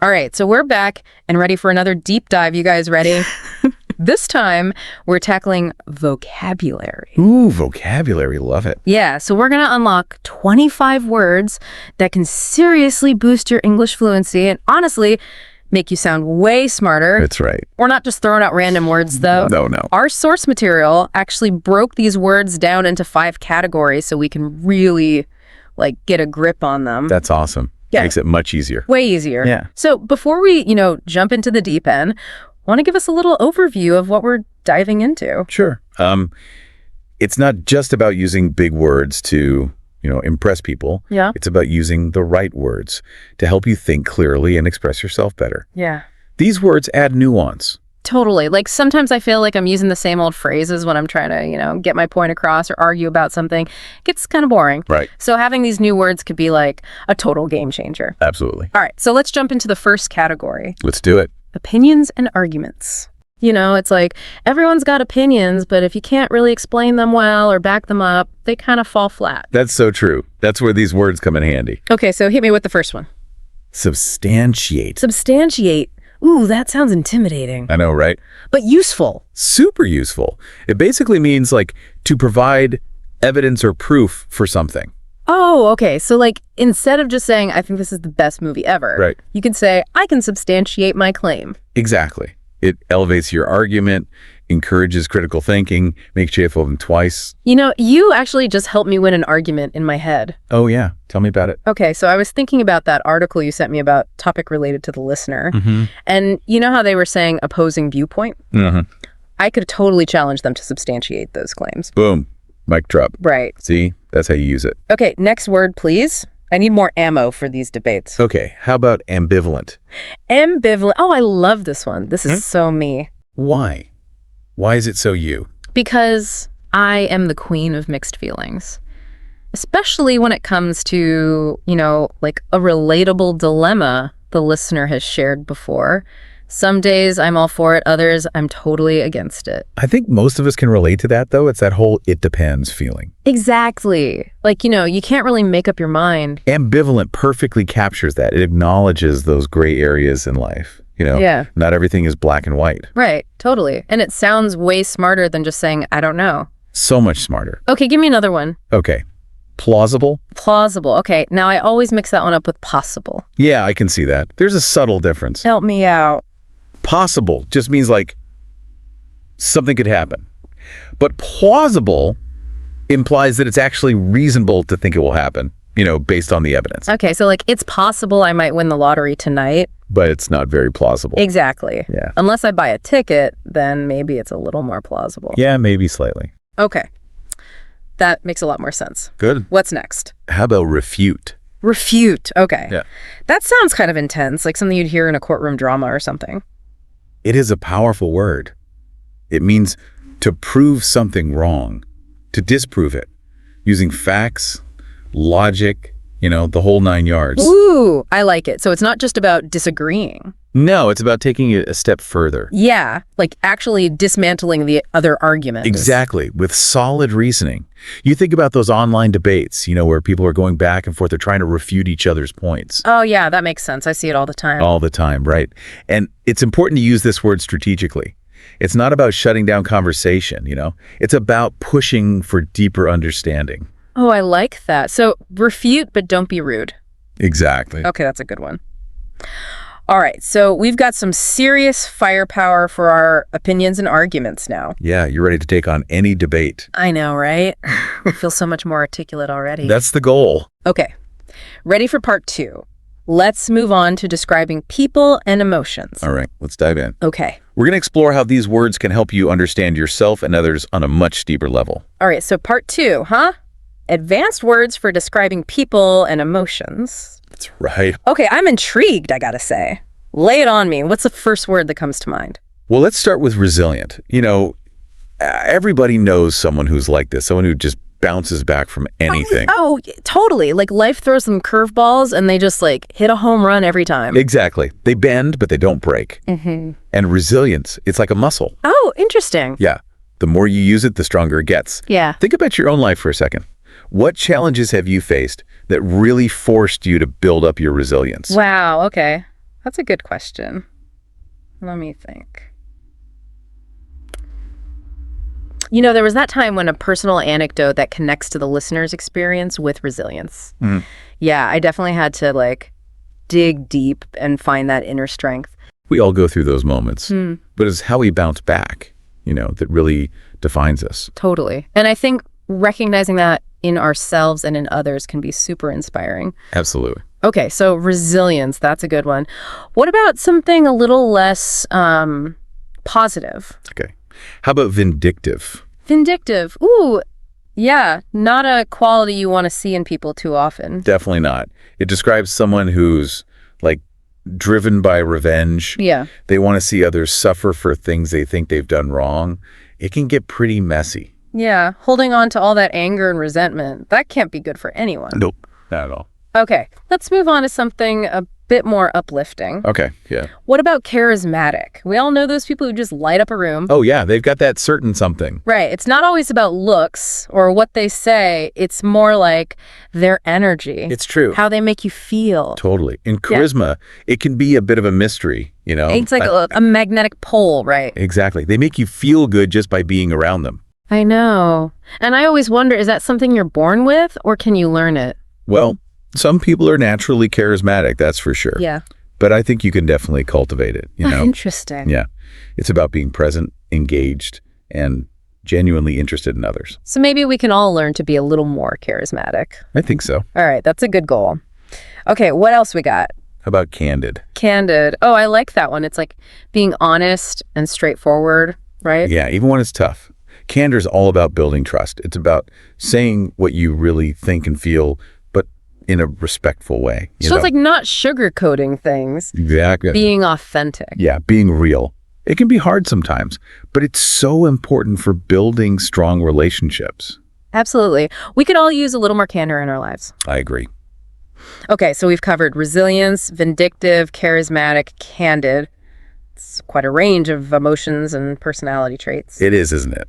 All right, so we're back and ready for another deep dive. You guys ready? This time, we're tackling vocabulary. Ooh, vocabulary. Love it. Yeah, so we're going to unlock 25 words that can seriously boost your English fluency and honestly make you sound way smarter. That's right. We're not just throwing out random words, though. No. Our source material actually broke these words down into 5 categories so we can really, get a grip on them. That's awesome. Yeah. Makes it much easier. Way easier. Yeah. So before we, jump into the deep end, want to give us a little overview of what we're diving into? Sure. It's not just about using big words to, impress people. Yeah. It's about using the right words to help you think clearly and express yourself better. Yeah. These words add nuance. Totally. Sometimes I feel like I'm using the same old phrases when I'm trying to, get my point across or argue about something. It gets kind of boring. Right. So having these new words could be like a total game changer. Absolutely. All right. So let's jump into the first category. Let's do it. Opinions and arguments. It's like everyone's got opinions, but if you can't really explain them well or back them up, they kind of fall flat. That's so true. That's where these words come in handy. Okay, so hit me with the first one. Substantiate. Substantiate. Ooh, that sounds intimidating. I know, right? But useful. Super useful. It basically means to provide evidence or proof for something. Oh, okay. So instead of just saying, I think this is the best movie ever, Right. You can say, I can substantiate my claim. Exactly. It elevates your argument, encourages critical thinking, makes you think twice. You actually just helped me win an argument in my head. Oh, yeah. Tell me about it. Okay, so I was thinking about that article you sent me about topic related to the listener. Mm-hmm. And you know how they were saying opposing viewpoint? Mm-hmm. I could totally challenge them to substantiate those claims. Boom. Mic drop. Right. See? That's how you use it. Okay, next word, please. I need more ammo for these debates. Okay. How about ambivalent? Ambivalent. Oh, I love this one. This is so me. Why? Why is it so you? Because I am the queen of mixed feelings. Especially when it comes to, a relatable dilemma the listener has shared before. Some days I'm all for it, others I'm totally against it. I think most of us can relate to that, though. It's that whole it depends feeling. Exactly. You can't really make up your mind. Ambivalent perfectly captures that. It acknowledges those gray areas in life. Yeah. Not everything is black and white. Right, totally. And it sounds way smarter than just saying, I don't know. So much smarter. Okay, give me another one. Okay. Plausible? Plausible. Okay, now I always mix that one up with possible. Yeah, I can see that. There's a subtle difference. Help me out. Possible just means something could happen. But plausible implies that it's actually reasonable to think it will happen, based on the evidence. Okay, so it's possible I might win the lottery tonight. But it's not very plausible. Exactly. Yeah. Unless I buy a ticket, then maybe it's a little more plausible. Yeah, maybe slightly. Okay. That makes a lot more sense. Good. What's next? How about refute? Refute. Okay. Yeah. That sounds kind of intense, like something you'd hear in a courtroom drama or something. It is a powerful word. It means to prove something wrong, to disprove it, using facts, logic, the whole 9 yards. Ooh, I like it. So it's not just about disagreeing. No, it's about taking it a step further. Yeah, actually dismantling the other argument. Exactly, with solid reasoning. You think about those online debates, where people are going back and forth, they're trying to refute each other's points. Oh, yeah, that makes sense. I see it all the time. All the time, right. And it's important to use this word strategically. It's not about shutting down conversation, It's about pushing for deeper understanding. Oh, I like that. So refute, but don't be rude. Exactly. Okay, that's a good one. All right, so we've got some serious firepower for our opinions and arguments now. Yeah, you're ready to take on any debate. I know, right? I feel so much more articulate already. That's the goal. Okay, ready for part 2. Let's move on to describing people and emotions. All right, let's dive in. Okay. We're going to explore how these words can help you understand yourself and others on a much deeper level. All right, so part 2, huh? Advanced words for describing people and emotions. That's right. Okay, I'm intrigued, I gotta say. Lay it on me. What's the first word that comes to mind? Well, let's start with resilient. Everybody knows someone who's like this, someone who just bounces back from anything. Oh, totally. Life throws them curveballs and they just hit a home run every time. Exactly. They bend, but they don't break. Mm-hmm. And resilience, it's like a muscle. Oh, interesting. Yeah. The more you use it, the stronger it gets. Yeah. Think about your own life for a second. What challenges have you faced that really forced you to build up your resilience? Wow, okay. That's a good question. Let me think. There was that time when a personal anecdote that connects to the listener's experience with resilience. Mhm. Yeah, I definitely had to dig deep and find that inner strength. We all go through those moments, but it's how we bounce back, that really defines us. Totally. And I think recognizing that in ourselves and in others can be super inspiring. Absolutely. Okay, so resilience, that's a good one. What about something a little less positive? Okay. How about vindictive? Vindictive. Ooh, yeah, not a quality you want to see in people too often. Definitely not. It describes someone who's driven by revenge. Yeah. They want to see others suffer for things they think they've done wrong. It can get pretty messy. Yeah, holding on to all that anger and resentment, that can't be good for anyone. Nope, not at all. Okay, let's move on to something a bit more uplifting. Okay, yeah. What about charismatic? We all know those people who just light up a room. Oh, yeah, they've got that certain something. Right. It's not always about looks or what they say. It's more like their energy. It's true. How they make you feel. Totally. In charisma, it can be a bit of a mystery, It's like a magnetic pole, right? Exactly. They make you feel good just by being around them. I know. And I always wonder, is that something you're born with or can you learn it? Well, some people are naturally charismatic, that's for sure. Yeah. But I think you can definitely cultivate it, Interesting. Yeah. It's about being present, engaged, and genuinely interested in others. So maybe we can all learn to be a little more charismatic. I think so. All right, that's a good goal. Okay, what else we got? How about candid? Candid. Oh, I like that one. It's like being honest and straightforward, right? Yeah, even when it's tough. Candor is all about building trust. It's about saying what you really think and feel, but in a respectful way. So it's like not sugarcoating things. Exactly. Being authentic. Yeah, being real. It can be hard sometimes, but it's so important for building strong relationships. Absolutely. We could all use a little more candor in our lives. I agree. Okay, so we've covered resilience, vindictive, charismatic, candid. It's quite a range of emotions and personality traits. It is, isn't it?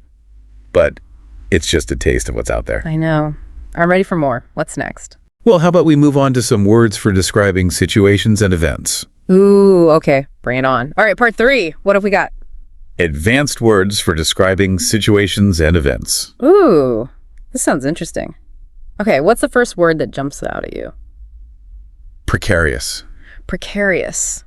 But it's just a taste of what's out there. I know. I'm ready for more. What's next? Well, how about we move on to some words for describing situations and events? Ooh, okay. Bring it on. All right, part 3. What have we got? Advanced words for describing situations and events. Ooh, this sounds interesting. Okay, what's the first word that jumps out at you? Precarious. Precarious.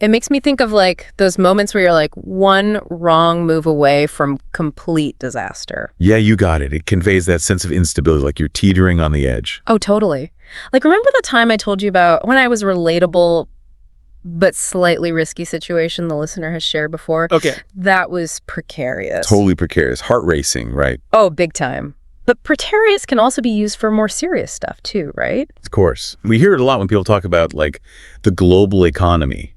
It makes me think of those moments where you're one wrong move away from complete disaster. Yeah, you got it. It conveys that sense of instability, like you're teetering on the edge. Oh, totally. Remember the time I told you about when I was relatable but slightly risky situation the listener has shared before? Okay. That was precarious. Totally precarious. Heart racing, right? Oh, big time. But precarious can also be used for more serious stuff too, right? Of course. We hear it a lot when people talk about the global economy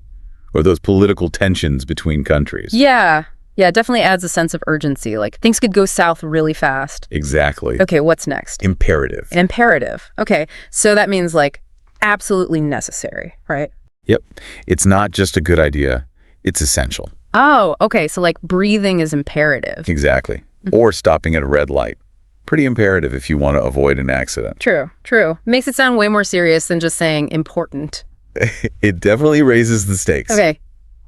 or those political tensions between countries. Yeah. Yeah, it definitely adds a sense of urgency. Things could go south really fast. Exactly. Okay, what's next? Imperative. An imperative. Okay, so that means absolutely necessary, right? Yep. It's not just a good idea. It's essential. Oh, okay, so breathing is imperative. Exactly. Or stopping at a red light. Pretty imperative if you want to avoid an accident. True. Makes it sound way more serious than just saying important. It definitely raises the stakes. Okay,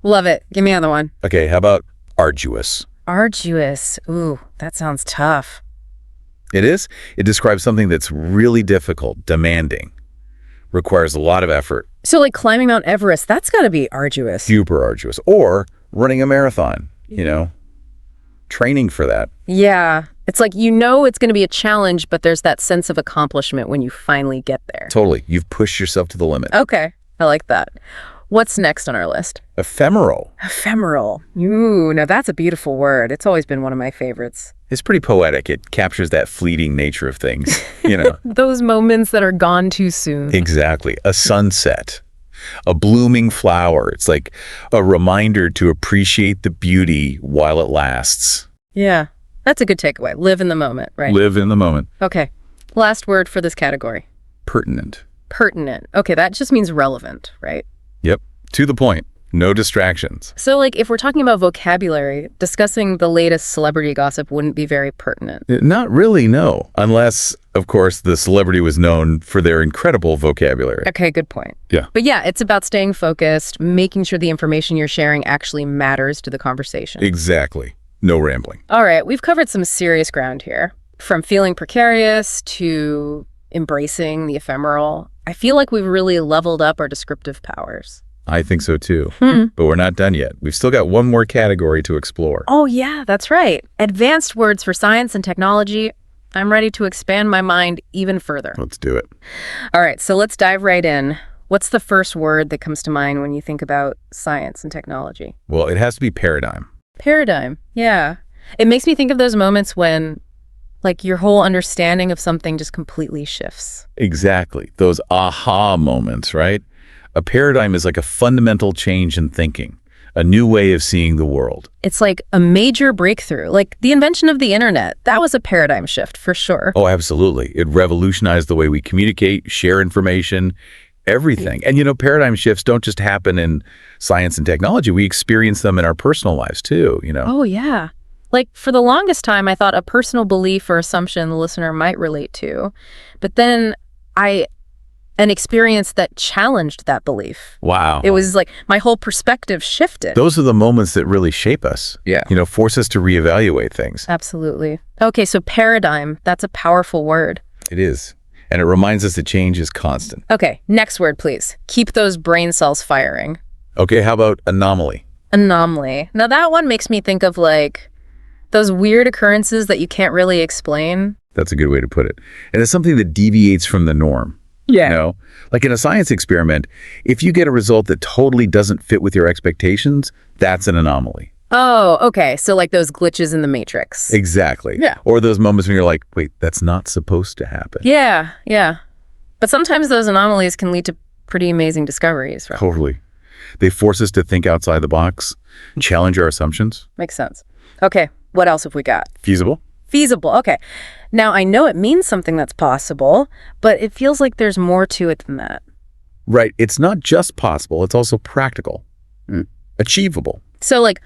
love it. Give me another one. Okay, how about arduous? Arduous. Ooh, that sounds tough. It is. It describes something that's really difficult, demanding, requires a lot of effort. So climbing Mount Everest, that's got to be arduous. Super arduous. Or running a marathon, training for that. Yeah. It's it's going to be a challenge, but there's that sense of accomplishment when you finally get there. Totally. You've pushed yourself to the limit. Okay. I like that. What's next on our list? Ephemeral. Ephemeral. Ooh, now that's a beautiful word. It's always been one of my favorites. It's pretty poetic. It captures that fleeting nature of things, Those moments that are gone too soon. Exactly. A sunset, a blooming flower. It's like a reminder to appreciate the beauty while it lasts. Yeah, that's a good takeaway. Live in the moment, right? Live in the moment. Okay. Last word for this category. Pertinent. Pertinent. Okay, that just means relevant, right? Yep. To the point. No distractions. So, like, if we're talking about vocabulary, discussing the latest celebrity gossip wouldn't be very pertinent. Not really, no. Unless, of course, the celebrity was known for their incredible vocabulary. Okay, good point. Yeah. But yeah, it's about staying focused, making sure the information you're sharing actually matters to the conversation. Exactly. No rambling. All right, we've covered some serious ground here. From feeling precarious to embracing the ephemeral. I feel like we've really leveled up our descriptive powers. I think so too. But we're not done yet. We've still got one more category to explore. Oh yeah, that's right. Advanced words for science and technology. I'm ready to expand my mind even further. Let's do it. All right, so let's dive right in. What's the first word that comes to mind when you think about science and technology? Well, it has to be paradigm. Paradigm, yeah. It makes me think of those moments when, like, your whole understanding of something just completely shifts. Exactly. Those aha moments, right? A paradigm is like a fundamental change in thinking, a new way of seeing the world. It's like a major breakthrough, like the invention of the internet. That was a paradigm shift for sure. Oh, absolutely. It revolutionized the way we communicate, share information, everything. And, paradigm shifts don't just happen in science and technology. We experience them in our personal lives too, Oh, yeah. Like, for the longest time, I thought a personal belief or assumption the listener might relate to. But then an experience that challenged that belief. Wow. It was like my whole perspective shifted. Those are the moments that really shape us. Yeah. Force us to reevaluate things. Absolutely. Okay, so paradigm, that's a powerful word. It is. And it reminds us that change is constant. Okay, next word, please. Keep those brain cells firing. Okay, how about anomaly? Anomaly. Now that one makes me think of like those weird occurrences that you can't really explain. That's a good way to put it. And it's something that deviates from the norm. Yeah. Like in a science experiment, if you get a result that totally doesn't fit with your expectations, that's an anomaly. Oh, okay. So like those glitches in the matrix. Exactly. Yeah. Or those moments when you're like, wait, that's not supposed to happen. Yeah, yeah. But sometimes those anomalies can lead to pretty amazing discoveries, right? Totally. They force us to think outside the box, challenge our assumptions. Makes sense. Okay, what else have we got? Feasible? Feasible, okay. Now, I know it means something that's possible, but it feels like there's more to it than that. Right. It's not just possible, it's also practical. Achievable. So, like,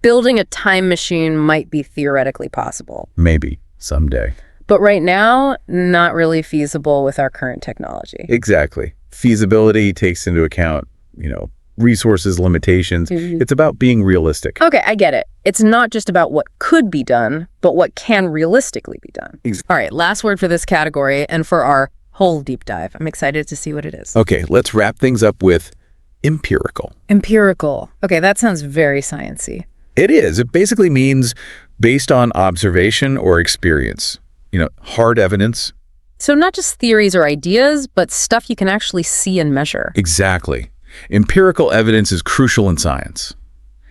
building a time machine might be theoretically possible. Maybe. Someday. But right now, not really feasible with our current technology. Exactly. Feasibility takes into account, resources, limitations. It's about being realistic. Okay, I get it. It's not just about what could be done, but what can realistically be done. All right, last word for this category and for our whole deep dive. I'm excited to see what it is. Okay, let's wrap things up with empirical. Empirical. Okay, that sounds very sciencey. It is. It basically means based on observation or experience. Hard evidence. So not just theories or ideas, but stuff you can actually see and measure. Exactly. Empirical evidence is crucial in science.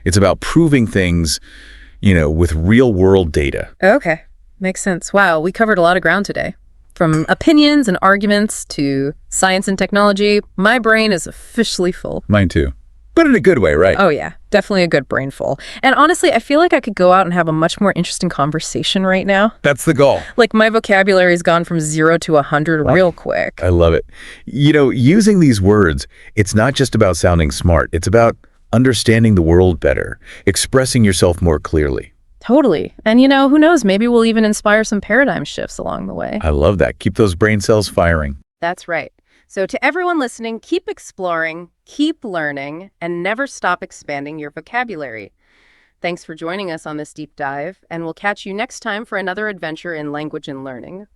It's about proving things, with real-world data. Okay, makes sense. Wow, we covered a lot of ground today. From opinions and arguments to science and technology, my brain is officially full. Mine too. But in a good way, right? Oh yeah, definitely a good brain full. And honestly, I feel like I could go out and have a much more interesting conversation right now. That's the goal. Like my vocabulary's gone from 0 to 100 real quick. I love it. Using these words, it's not just about sounding smart. It's about understanding the world better, expressing yourself more clearly. Totally. And who knows, maybe we'll even inspire some paradigm shifts along the way. I love that. Keep those brain cells firing. That's right. So to everyone listening, keep exploring, keep learning, and never stop expanding your vocabulary. Thanks for joining us on this deep dive, and we'll catch you next time for another adventure in language and learning.